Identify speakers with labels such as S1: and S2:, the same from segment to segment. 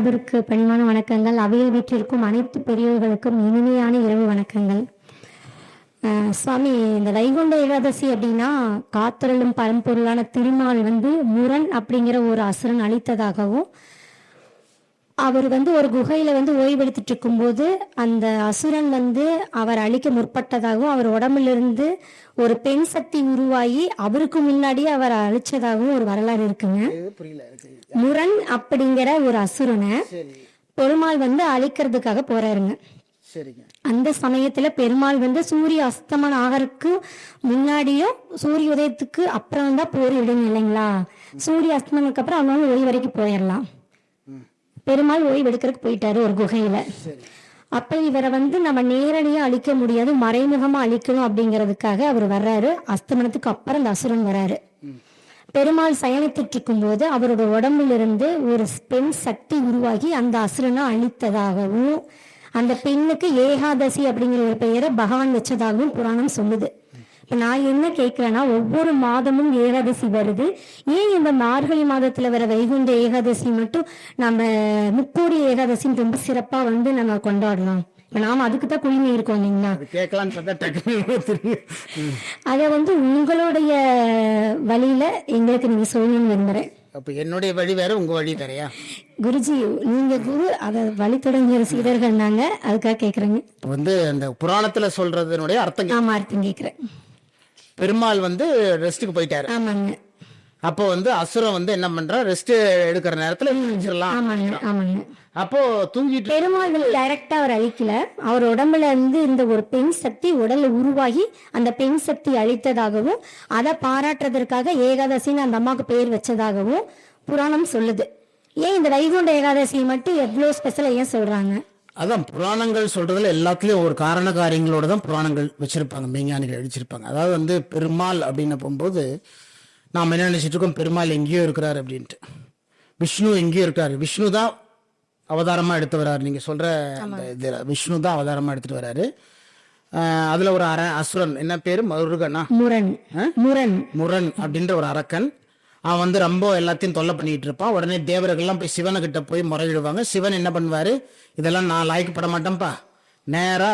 S1: குருநாதருக்கு பணிவான வணக்கங்கள். அவையில் வீற்றிருக்கும் அனைத்து பெரியவர்களுக்கும் இனிமையான இரவு வணக்கங்கள். சுவாமி, இந்த வைகுண்ட ஏகாதசி அப்படின்னா காத்தருளும் பரம்பொருளான திருமால் முரண் அப்படிங்கிற ஒரு அசுரன் அழித்ததாகவும், அவர் ஒரு குகையில ஓய்வெடுத்துட்டு இருக்கும்போது அந்த அசுரன் அவர் அழிக்க முற்பட்டதாகவும், அவர் உடம்பிலிருந்து ஒரு பெண் சக்தி உருவாகி அவருக்கு முன்னாடியே அவர் அழிச்சதாகவும் ஒரு வரலாறு இருக்குங்க. முரண் அப்படிங்கிற ஒரு அசுரனை பெருமாள் அழிக்கிறதுக்காக போறாருங்க. அந்த சமயத்துல பெருமாள் சூரிய அஸ்தமனம் ஆகிறதுக்கு முன்னாடியும் சூரிய உதயத்துக்கு அப்புறம் தான் போர் விடுங்க இல்லைங்களா. சூரிய அஸ்தமனுக்கு அப்புறம் அவங்க ஓய்வு வரைக்கும் போயிடலாம். பெருமாள் ஓய்வு எடுக்கிறதுக்கு போயிட்டாரு ஒரு குகையில. அப்ப இவரை நம்ம நேரடியா அழிக்க முடியாது, மறைமுகமா அழிக்கணும் அப்படிங்கிறதுக்காக அவர் வர்றாரு. அஸ்தமனத்துக்கு அப்புறம் அந்த அசுரன் வர்றாரு. பெருமாள் சயனித்துட்டு இருக்கும் போது அவரோட உடம்பிலிருந்து ஒரு பெண் சக்தி உருவாகி அந்த அசுரனை அழித்ததாகவும், அந்த பெண்ணுக்கு ஏகாதசி அப்படிங்கிற ஒரு பெயரை பகவான் வச்சதாகவும் புராணம் சொல்லுது. இப்ப நான் என்ன கேட்கிறேன்னா, ஒவ்வொரு மாதமும் ஏகாதசி வருது, ஏன் இந்த மார்கழி மாதத்துல வர வைகுண்ட ஏகாதசி மட்டும் நம்ம முக்கோடி ஏகாதசின்னு ரொம்ப சிறப்பா நம்ம கொண்டாடலாம்? நாம அதுக்குதான் குளிமை இருக்கோம் இல்லைங்களா. அத உங்களுடைய வழியில எங்களுக்கு நீங்க சொல்லணும்னு விரும்புறேன்.
S2: அப்ப என்னுடைய வழி வேற, உங்க வழி வேறையா?
S1: குருஜி, நீங்க குரு, அத வழி தொடங்கிய சீடர்கள் நாங்க, அதுக்காக கேக்குறேங்க.
S2: அந்த புராணத்துல சொல்றதனுடைய அர்த்தம்.
S1: ஆமா, அர்த்தம் கேக்குறேன்.
S2: பெருமாள் ரெஸ்ட்டுக்கு போயிட்டாரு.
S1: ஆமாங்க.
S2: அப்போ அசுரம் என்ன பண்றா, ரெஸ்ட் எடுக்கிற நேரத்துல
S1: ஆமாங்க ஆமாங்க.
S2: அப்போ தூங்கிட்டு
S1: பெருமாள் டைரக்டா அவர் அழிக்கல, அவர் உடம்புல இந்த ஒரு பெண் சக்தி உடல்ல உருவாகி அந்த பெண் சக்தி அழித்ததாகவும், அதை பாராட்டுறதற்காக ஏகாதசின்னு அந்த அம்மாவுக்கு பேர் வச்சதாகவும் புராணம் சொல்லுது. ஏன் இந்த வைகுண்ட ஏகாதசி மட்டும் எவ்வளவு ஸ்பெஷலா ஏன் சொல்றாங்க?
S2: அதான் புராணங்கள் சொல்றதுல எல்லாத்துலயும் ஒரு காரண காரியங்களோட தான் புராணங்கள் வச்சிருப்பாங்க, மெய்ஞானிகள் எழுதியிருப்பாங்க. அதாவது பெருமாள் அப்படின்னு போகும்போது நாம் என்ன நினைச்சிட்டு இருக்கோம், பெருமாள் எங்கேயோ இருக்கிறார் அப்படின்ட்டு. விஷ்ணு எங்கேயோ இருக்காரு, விஷ்ணு தான் அவதாரமா எடுத்து வர்றாரு. நீங்க சொல்ற விஷ்ணு தான் அவதாரமா எடுத்துட்டு வர்றாரு. அதுல ஒரு அசுரன், என்ன பேரு, முருகனா, முரண் அப்படின்ற ஒரு அரக்கன். அவன் ரொம்ப எல்லாத்தையும் தொல்லை பண்ணிட்டு இருப்பான். உடனே தேவர்கள்லாம் போய் சிவனை கிட்ட போய் முறையிடுவாங்க. சிவன் என்ன பண்ணுவாரு, இதெல்லாம் நான் லாய்க்கப்பட மாட்டேன்ப்பா, நேரா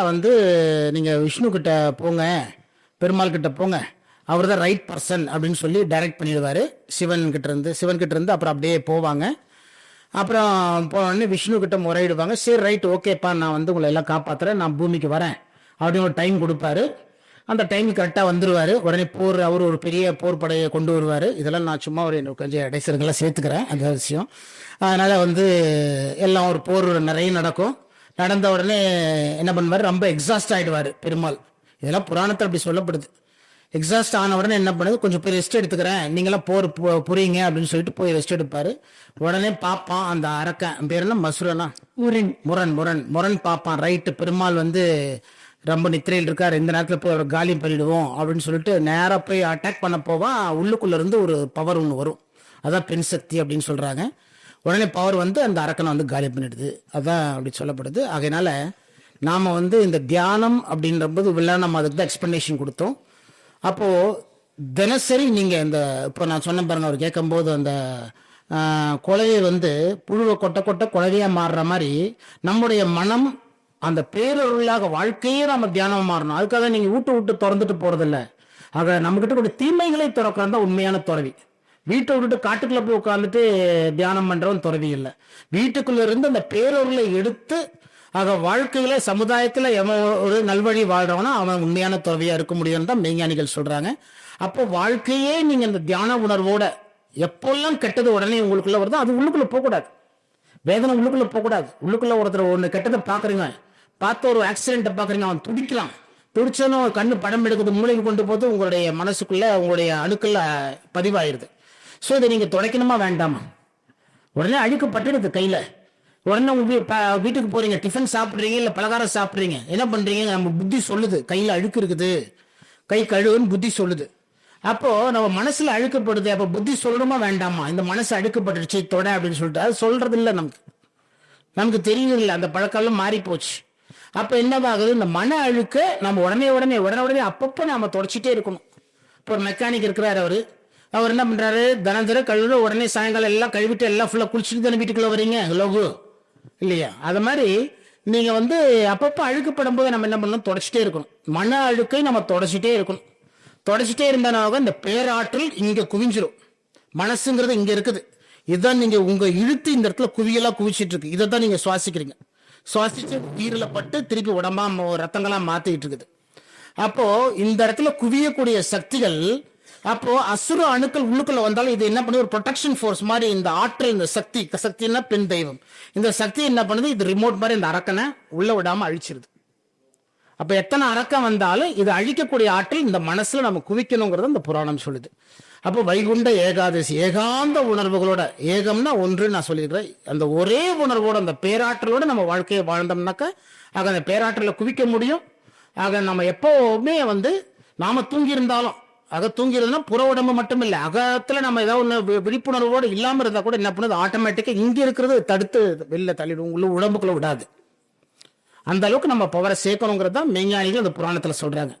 S2: நீங்க விஷ்ணு கிட்ட போங்க, பெருமாள் கிட்ட போங்க, அவர் தான் ரைட் பர்சன் அப்படின்னு சொல்லி டைரக்ட் பண்ணிடுவாரு சிவன் கிட்ட இருந்து. அப்புறம் அப்படியே போவாங்க. அப்புறம் போனோடனே விஷ்ணு கிட்ட முறையிடுவாங்க. சரி, ரைட், ஓகேப்பா, நான் உங்களை எல்லாம் காப்பாத்துறேன், நான் பூமிக்கு வரேன் அப்படின்னு ஒரு டைம் கொடுப்பாரு. அந்த டைமுக்கு கரெக்டாக வந்துருவாரு. உடனே அவர் ஒரு பெரிய போர் படையை கொண்டு வருவார். இதெல்லாம் நான் சும்மா கொஞ்சம் இடைசர்களாக சேர்த்துக்கிறேன் அந்த விஷயம். அதனால எல்லாம் ஒரு போர் நிறைய நடக்கும். நடந்த உடனே என்ன பண்ணுவார், ரொம்ப எக்ஸாஸ்ட் ஆயிடுவார் பெருமாள். இதெல்லாம் புராணத்தில் அப்படி சொல்லப்படுது. எக்ஸாஸ்ட் ஆன உடனே என்ன பண்ணுது, கொஞ்சம் போய் ரெஸ்ட் எடுத்துக்கிறேன், நீங்களாம் போர் புரியுங்க அப்படின்னு சொல்லிட்டு போய் ரெஸ்ட் எடுப்பாரு. உடனே பாப்பான் அந்த அரக்கன் பேர் என்ன, மசுரனா, முரண் பாப்பான். ரைட்டு, பெருமாள் ரொம்ப நித்திரையில் இருக்காரு, இந்த நேரத்தில் போய் அவர் காலியம் பண்ணிடுவோம் அப்படின்னு சொல்லிட்டு நேராக போய் அட்டாக் பண்ண போவான். உள்ளுக்குள்ள இருந்து ஒரு பவர் ஒன்று வரும், அதான் பெண் சக்தி அப்படின்னு சொல்றாங்க. உடனே பவர் அந்த அரக்கனை காலி பண்ணிடுது. அதான் அப்படி சொல்லப்படுது. ஆகையினால நாம இந்த தியானம் அப்படின்றபோது நம்ம அதுக்கு தான் எக்ஸ்பிளனேஷன் கொடுத்தோம். அப்போ தினசரி நீங்க இப்போ நான் சொன்ன பாருங்க, அவர் கேட்கும் போது அந்த கொலையை புழுவை கொட்ட கொட்ட குழவையா மாறுற மாதிரி நம்முடைய மனம் அந்த பேரொருளாக வாழ்க்கையே நம்ம தியானமா மாறணும். அதுக்காக நீங்க விட்டு திறந்துட்டு போறதில்ல. ஆக நம்ம கிட்ட கூட தீமைகளை திறக்கிறது தான் உண்மையான துறவி. வீட்டை விட்டுட்டு காட்டுக்குள்ள போய் உட்காந்துட்டு தியானம் பண்றவன் துறவி இல்லை. வீட்டுக்குள்ள இருந்து அந்த பேரொருளை எடுத்து ஆக வாழ்க்கையில சமுதாயத்துல ஒரு நல்வழி வாழ்றவனா அவன் உண்மையான துறவியா இருக்க முடியும் தான் மெய்ஞானிகள் சொல்றாங்க. அப்போ வாழ்க்கையே நீங்க இந்த தியான உணர்வோட, எப்பெல்லாம் கெட்டது உடனே உங்களுக்குள்ள வருதோ அது உள்ளுக்குள்ள போகக்கூடாது. வேதனை உள்ளுக்குள்ள போகக்கூடாது. உள்ளுக்குள்ள ஒருத்தர் ஒன்று கெட்டதை பாக்குறீங்க, பார்த்த ஒரு ஆக்சிடென்ட்டை பாக்குறீங்க, அவன் துடிக்கலாம், துடிச்சனும் கண்ணு படம் எடுக்கிறது மூளைக்கு கொண்டு போது உங்களுடைய மனசுக்குள்ள உங்களுடைய அணுக்கள்ல பதிவாயிருது. ஸோ இதை நீங்க துடைக்கணுமா வேண்டாமா? உடனே அழுக்கப்பட்டுடுது கையில. உடனே வீட்டுக்கு போறீங்க, டிஃபன் சாப்பிட்றீங்க, இல்லை பலகாரம் சாப்பிட்றீங்க, என்ன பண்றீங்க, நம்ம புத்தி சொல்லுது கையில அழுக்கு இருக்குது, கை கழுவுன்னு புத்தி சொல்லுது. அப்போ நம்ம மனசுல அழுக்கப்படுது. அப்ப புத்தி சொல்லணுமா வேண்டாமா, இந்த மனசு அழுக்கப்பட்டுருச்சு தொட அப்படின்னு சொல்லிட்டு அது சொல்றது இல்லை. நமக்கு தெரியல, அந்த பழக்கம் மாறி போச்சு. அப்ப என்னவாகுது, இந்த மன அழுக்க நம்ம உடனே அப்பப்போ நாம தொடச்சிட்டே இருக்கணும். இப்போ ஒரு மெக்கானிக் இருக்கிறாரு, அவர் என்ன பண்றாரு, தினந்தர கழுவுற, உடனே சாயங்காலம் எல்லாம் கழுவிட்டு எல்லாம் ஃபுல்லா குளிச்சுட்டு தானே வீட்டுக்குள்ள வரீங்க. லோகு இல்லையா? அது மாதிரி நீங்க வந்து அப்பப்போ அழுக்குப்படும் போது நம்ம என்ன பண்ணணும், தொடச்சிட்டே இருக்கணும். மன அழுக்கை நம்ம தொடச்சிட்டே இருக்கணும். தொடச்சிட்டே இருந்தாலும் இந்த பேராற்றல் இங்க குவிஞ்சிரும். மனசுங்கிறது இங்க இருக்குது. இதுதான் நீங்க உங்க இழுத்து இந்த இடத்துல குவியலா குவிச்சிட்டு இருக்கு. இதை தான் நீங்க சுவாசிக்கிறீங்க. சுவாசிச்சு உயிரில பட்டு திருப்பி உடம்பா ரத்தங்களா மாத்திக்கிட்டு இருக்குது. அப்போ இந்த இடத்துல குவியக்கூடிய சக்திகள், அப்போ அசுர அணுக்கள் உள்ளுக்குள்ள வந்தாலும் இது என்ன பண்ணுது, ஒரு ப்ரொடெக்ஷன் ஃபோர்ஸ் மாதிரி இந்த ஆற்றல், இந்த சக்தின்னா பெண் தெய்வம், இந்த சக்தி என்ன பண்ணுது, இது ரிமோட் மாதிரி இந்த அரக்கனை உள்ள விடாம அழிச்சிருது. அப்ப எத்தனை அரக்கம் வந்தாலும் இது அழிக்கக்கூடிய ஆற்றல் இந்த மனசுல நம்ம குவிக்கணுங்கிறத இந்த புராணம் சொல்லுது. அப்போ வைகுண்ட ஏகாதசி ஏகாந்த உணர்வுகளோட, ஏகம்னா ஒன்று நான் சொல்லிடுறேன், அந்த ஒரே உணர்வோட அந்த பேராற்றலோட நம்ம வாழ்க்கையை வாழ்ந்தோம்னாக்க ஆக அந்த பேராற்றலை குவிக்க முடியும். ஆக நம்ம எப்பவுமே வந்து நாம தூங்கி இருந்தாலும், தூங்கி இருந்தா புற உடம்பு மட்டும் இல்லை, அகத்துல நம்ம ஏதாவது ஒன்று விழிப்புணர்வோடு இல்லாம இருந்தா கூட என்ன பண்ணுது, ஆட்டோமேட்டிக்கா இங்க இருக்கிறது தடுத்து வெளில தள்ளிடும், உள்ள உடம்புக்குள்ள விடாது. அந்த அளவுக்கு நம்ம பவரை சேர்க்கணுங்கிறது தான் மெய்ஞானிகள் அந்த புராணத்துல சொல்றாங்க.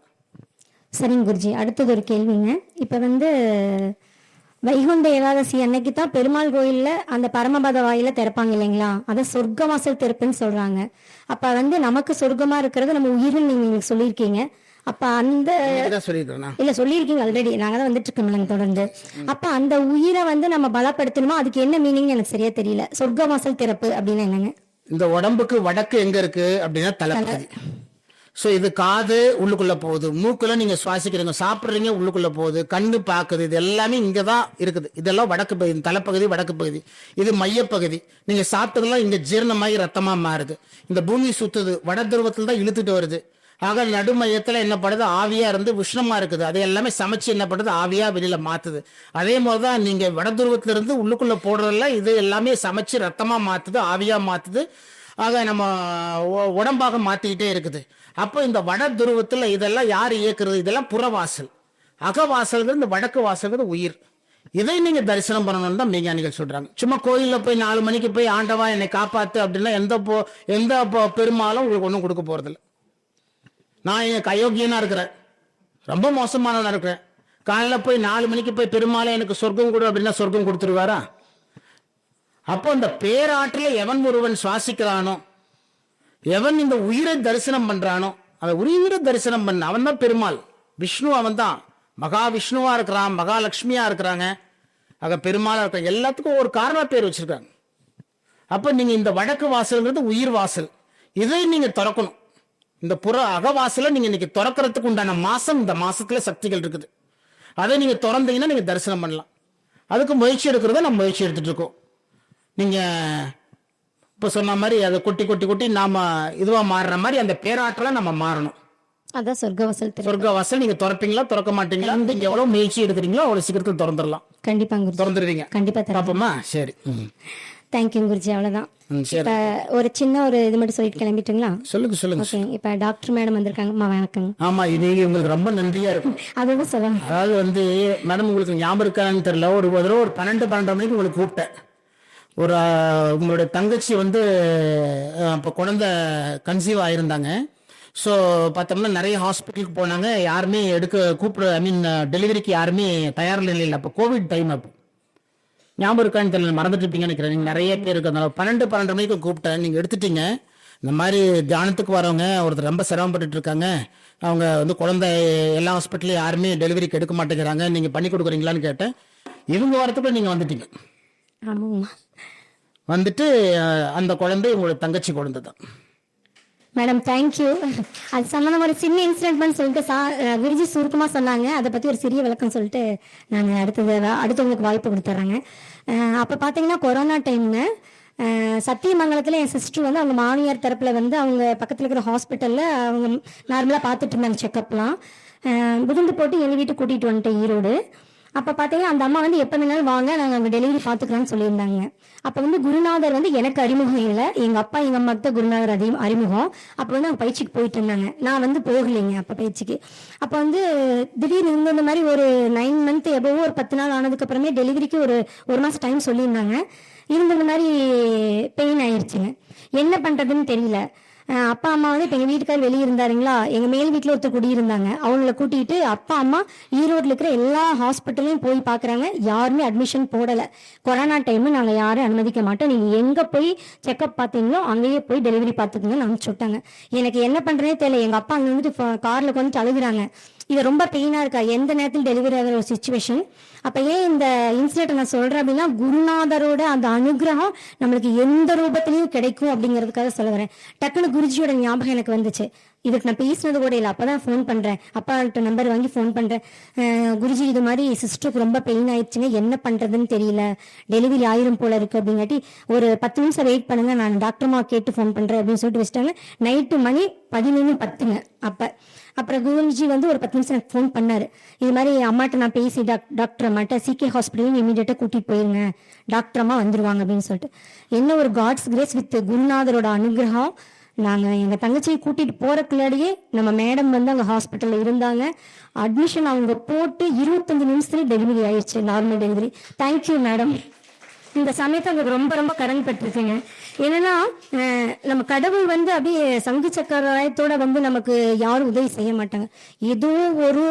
S1: சரிங்க குருஜி, அடுத்தது ஒரு கேள்விங்க. இப்ப வந்து வைகுண்ட ஏகாதசி அன்னைக்கு தான் பெருமாள் கோயில்ல அந்த பரமபத வாயில திறப்பாங்க இல்லைங்களா, அதை சொர்க்க வாசல் திறப்புன்னு சொல்றாங்க. அப்ப வந்து நமக்கு சொர்க்கமா இருக்கிறது நம்ம உயிரில் நீங்க சொல்லியிருக்கீங்க. அப்ப அந்த இல்ல சொல்லியிருக்கீங்க ஆல்ரெடி, நாங்க தான் வந்துட்டு இருக்கோம் தொடர்ந்து. அப்ப அந்த உயிரை வந்து நம்ம பலப்படுத்தணுமா, அதுக்கு என்ன மீனிங் எனக்கு சரியா தெரியல. சொர்க்க வாசல் திறப்பு அப்படின்னு என்னங்க?
S2: இந்த உடம்புக்கு வடக்கு எங்க இருக்கு அப்படின்னா தலைப்பகுதி. ஸோ இது காது உள்ளுக்குள்ள போகுது, மூக்குல நீங்க சுவாசிக்கிறீங்க, சாப்பிட்றீங்க உள்ளுக்குள்ள போகுது, கண்ணு பாக்குது, இது எல்லாமே இங்க தான் இருக்குது. இதெல்லாம் வடக்கு பகுதி, தலைப்பகுதி வடக்கு பகுதி. இது மையப்பகுதி. நீங்க சாப்பிட்டதெல்லாம் இங்க ஜீரணமாகி ரத்தமா மாறுது. இந்த பூமி சுத்துது, வட துருவத்தில் தான் இழுத்துட்டு வருது. ஆக நடு மையத்துல என்ன பண்ணுது, ஆவியா இருந்து உஷ்ணமா இருக்குது, அதை எல்லாமே சமைச்சு என்ன பண்ணுது, ஆவியா வெளியில மாத்துது. அதே மாதிரிதான் நீங்க வட துருவத்துல இருந்து உள்ளுக்குள்ள போடுறதெல்லாம் இது எல்லாமே சமைச்சு ரத்தமா மாத்துது, ஆவியா மாத்துது. ஆக நம்ம உடம்பாக மாத்திக்கிட்டே இருக்குது. அப்போ இந்த வட துருவத்துல இதெல்லாம் யார் இயக்குறது, இதெல்லாம் புறவாசல். அகவாசல் இந்த வடக்கு வாசல் உயிர். இதை நீங்க தரிசனம் பண்ணணும்னு தான் மெய்ஞானிகள் சொல்றாங்க. சும்மா கோயில்ல போய் 4 மணிக்கு போய் ஆண்டவா என்னை காப்பாத்து அப்படின்னா எந்த பெருமாளும் உங்களுக்கு ஒன்றும் கொடுக்க போறதில்லை. நான் எனக்கு அயோக்கியனா இருக்கிறேன், ரொம்ப மோசமானவனா இருக்கிறேன், காலையில போய் 4 மணிக்கு போய் பெருமாளை எனக்கு சொர்க்கம் கொடு அப்படின்னா சொர்க்கம் கொடுத்துருவாரா? அப்போ இந்த பேராற்றலை எவன் ஒருவன் சுவாசிக்கிறானோ, எவன் இந்த உயிரை தரிசனம் பண்றானோ, அவன் உயிரை தரிசனம் பண்ண அவன் தான் பெருமாள். விஷ்ணு அவன் தான் மகா விஷ்ணுவா இருக்கிறான், மகாலட்சுமியா இருக்கிறாங்க. ஆக பெருமாளா இருக்க எல்லாத்துக்கும் ஒரு காரண பேர் வச்சிருக்காங்க. அப்ப நீங்க இந்த வடக்கு வாசல்ங்கிறது உயிர் வாசல், இதை நீங்க திறக்கணும். இந்த புற அகவாசல நீங்க இன்னைக்கு திறக்கிறதுக்கு உண்டான மாசம், இந்த மாசத்துல சக்திகள் இருக்குது. அதை நீங்க திறந்தீங்கன்னா நீங்க தரிசனம் பண்ணலாம். அதுக்கு முயற்சி எடுக்கிறத நம்ம முயற்சி எடுத்துட்டு இருக்கோம். நீங்க இப்ப சொன்ன மாதிரி அதை கொட்டி கொட்டி கொட்டி நாம இதுவா மாறுற மாதிரி அந்த பேராற்றலை நம்ம மாறணும்.
S1: அதான் சொர்க்கவாசல்.
S2: சொர்க்கவாசல் நீங்க திறப்பீங்களா திறக்க மாட்டீங்களா, நீங்க எவ்வளவு முயற்சி எடுக்கிறீங்களோ அவ்வளவு சீக்கிரத்தில் திறந்துடலாம்.
S1: கண்டிப்பாங்க,
S2: திறந்துருவீங்க.
S1: கண்டிப்பா
S2: பாப்போமா? சரி,
S1: தேங்க்யூ குருஜி. அவ்வளவுதான். இப்ப ஒரு சின்ன ஒரு இது மட்டும் சொல்லிட்டு கிளம்பிட்டுங்களா? சொல்லுங்க. ஓகே, இப்ப டாக்டர் மேடம் வந்திருக்காங்க. வணக்கம்.
S2: ஆமா, நீங்க உங்களுக்கு ரொம்ப நன்றியா இருக்கும்.
S1: அதுதான் சொல்லுங்க.
S2: அதாவது வந்து மேடம் உங்களுக்கு ஞாபகம் இருக்கான்னு தெரியல, ஒரு 12 மணிக்கு உங்களுக்கு கூப்பிட்டேன். ஒரு உங்களுடைய தங்கச்சி வந்து இப்போ குழந்தை கன்சீவ் ஆயிருந்தாங்க. ஸோ பார்த்தோம்னா நிறைய ஹாஸ்பிட்டலுக்கு போனாங்க, யாருமே டெலிவரிக்கு யாருமே தயார் நிலையில். அப்போ கோவிட் டைம். அப்போ ஞாபகம் இருக்கான்னு தெரியல, மறந்துட்டு இருப்பீங்கன்னு நினைக்கிறேன். நீங்கள் நிறைய பேர் இருக்கிறதுனால 12 மணிக்கு கூப்பிட்டேன், நீங்கள் எடுத்துட்டீங்க. இந்த மாதிரி தியானத்துக்கு வரவங்க ஒருத்தர் ரொம்ப சிரமப்பட்டு இருக்காங்க, அவங்க வந்து குழந்தை எல்லா ஹாஸ்பிட்டலையும் யாருமே டெலிவரிக்கு எடுக்க மாட்டேங்கிறாங்க, நீங்கள் பண்ணி கொடுக்குறீங்களான்னு கேட்டேன். இவங்க வரத்துக்குள்ள நீங்கள் வந்துட்டீங்க. வந்துட்டு அந்த குழந்தை உங்களோட தங்கச்சி குழந்தை தான்.
S1: Madam thank you. அது சம்பந்தம் ஒரு சின்ன இன்சிடென்ட்னு சொல்லிட்டு குருஜி சுருக்கமா சொன்னாங்க. அதை பத்தி ஒரு சிறிய விளக்கம் சொல்லிட்டு நான் அடுத்தவங்களுக்கு வாய்ப்பு கொடுத்துட்றாங்க. அப்ப பாத்தீங்கன்னா கொரோனா டைம்ல சத்தியமங்கலத்துல என் சிஸ்டர் வந்து அவங்க மாமியார் தரப்புல வந்து அவங்க பக்கத்துல இருக்கிற ஹாஸ்பிட்டல்ல அவங்க நார்மலா பாத்துட்டு இருந்தாங்க செக்அப்லாம். விருந்து போட்டு எங்க வீட்டுக்கு கூட்டிட்டு வந்துட்டேன் ஈரோடு. அப்ப பாத்தீங்கன்னா அந்த அம்மா வந்து எப்ப வேணாலும் வாங்க, நாங்க அவங்க டெலிவரி பாத்துக்கலாம்னு சொல்லியிருந்தாங்க. அப்ப வந்து குருநாதர் வந்து எனக்கு அறிமுகம் இல்லை, எங்க அப்பா எங்க அம்மாக்கு தான் குருநாதர் அறிமுகம். அப்ப வந்து அவங்க பயிற்சிக்கு போயிட்டு இருந்தாங்க, நான் வந்து போகலைங்க அப்ப பயிற்சிக்கு. அப்ப வந்து திடீர்னு இந்த மாதிரி ஒரு 9 மந்த் எவ்வளவோ ஒரு 10 நாள் ஆனதுக்கு அப்புறமே டெலிவரிக்கு ஒரு மாசம் டைம் சொல்லியிருந்தாங்க. இருந்து இந்த மாதிரி பெயின் ஆயிடுச்சுங்க. என்ன பண்ணுறதுன்னு தெரியல. அப்பா அம்மா வந்து இப்போ எங்கள் வீட்டுக்கார் வெளியே இருந்தாருங்களா, எங்கள் மேல் வீட்டில் ஒருத்தர் குடியிருந்தாங்க. அவங்கள கூட்டிகிட்டு அப்பா அம்மா ஈரோட்டில் இருக்கிற எல்லா ஹாஸ்பிட்டல்லையும் போய் பார்க்குறாங்க. யாருமே அட்மிஷன் போடலை. கொரோனா டைமு நாங்கள் யாரும் அனுமதிக்க மாட்டோம், நீங்கள் எங்கே போய் செக்அப் பார்த்தீங்களோ அங்கேயே போய் டெலிவரி பார்த்துக்குங்கன்னு அனுப்பிச்சு விட்டாங்க. எனக்கு என்ன பண்ணுறதே தெரியல. எங்கள் அப்பா அங்கே வந்துட்டு காரில் கொண்டுட்டு அழுகுறாங்க. இது ரொம்ப பெயினாக இருக்கா, எந்த நேரத்தில் டெலிவரி ஆகிற ஒரு சுச்சுவேஷன். அப்போ ஏன் இந்த இன்சிடென்ட் நான் சொல்கிறேன் அப்படின்னா, குருநாதரோட அந்த அனுகிரகம் நம்மளுக்கு எந்த ரூபத்திலையும் கிடைக்கும் அப்படிங்கிறதுக்காக சொல்ல வரேன். டக்குன்னு குருஜியோட ஞாபகம் எனக்கு வந்துச்சு. இதுக்கு நான் பேசினது கூட இல்லை, அப்போ தான் ஃபோன் பண்ணுறேன், அப்பாட்ட நம்பர் வாங்கி ஃபோன் பண்ணுறேன். குருஜி இது மாதிரி சிஸ்டருக்கு ரொம்ப பெயின் ஆயிடுச்சுங்க, என்ன பண்ணுறதுன்னு தெரியல, டெலிவரி ஆயிரும் போல இருக்குது அப்படிங்காட்டி ஒரு 10 நிமிஷம் வெயிட் பண்ணுங்க, நான் டாக்டர்மா கேட்டு ஃபோன் பண்ணுறேன் அப்படின்னு சொல்லிட்டு வச்சுட்டாங்க. நைட்டு மணி 11:10 அப்புறம் குருஜி வந்து ஒரு 10 நிமிஷம் எனக்கு ஃபோன் பண்ணார். இது மாதிரி அம்மாட்ட நான் பேசி டாக்டர் அம்மாட்ட சிகே ஹாஸ்பிட்டல் இமீடியட்டாக கூட்டிகிட்டு போயிருங்க, டாக்டர் அம்மா வந்துருவாங்க அப்படின்னு சொல்லிட்டு. என்ன ஒரு காட்ஸ் கிரேஸ் வித் குருநாதரோட அனுகிரகம். நாங்கள் எங்கள் தங்கச்சியை கூட்டிகிட்டு போகிறக்குள்ளாடியே நம்ம மேடம் வந்து அங்கே ஹாஸ்பிட்டலில் இருந்தாங்க. அட்மிஷன் அவங்க போட்டு 25 நிமிஷத்துல டெலிவரி ஆயிடுச்சு, நார்மல் டெலிவரி. Thank you madam. இந்த சமயத்தை எனக்கு ரொம்ப ரொம்ப கடன் பட்டிருக்குங்க. என்னன்னா நம்ம கடவுள் வந்து அப்படியே சங்கு சக்கரத்தோட வந்து நமக்கு யாரும் உதவி செய்ய மாட்டாங்க. ஏதோ ஒரு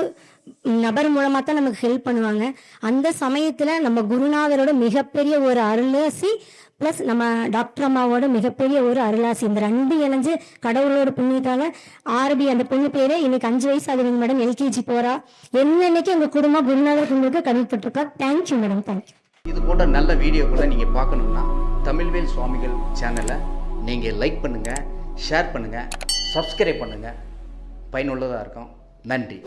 S1: நபர் மூலமா தான் நமக்கு ஹெல்ப் பண்ணுவாங்க. அந்த சமயத்துல நம்ம குருநாதரோட மிகப்பெரிய ஒரு அருளாசி பிளஸ் நம்ம டாக்டர் அம்மாவோட மிகப்பெரிய ஒரு அருளாசி, இந்த 2 இணைஞ்சு கடவுளோட புண்ணியத்தால ஆரபி அந்த பொண்ணு பேரு இன்னைக்கு 5 வயசு ஆகுதுங்க மேடம், எல்கேஜி போறா. என்னன்னைக்கு எங்க குடும்பம் குருநாதர் குடும்பத்துக்கு கமிட்பட்டிருக்கா. Thank you madam, thank you.
S3: இது போன்ற நல்ல வீடியோக்களை நீங்கள் பார்க்கணுன்னா தமிழ்வேல் சுவாமிகள் சேனலை நீங்கள் லைக் பண்ணுங்கள், ஷேர் பண்ணுங்கள், சப்ஸ்கிரைப் பண்ணுங்கள். பயனுள்ளதாக இருக்கும். நன்றி.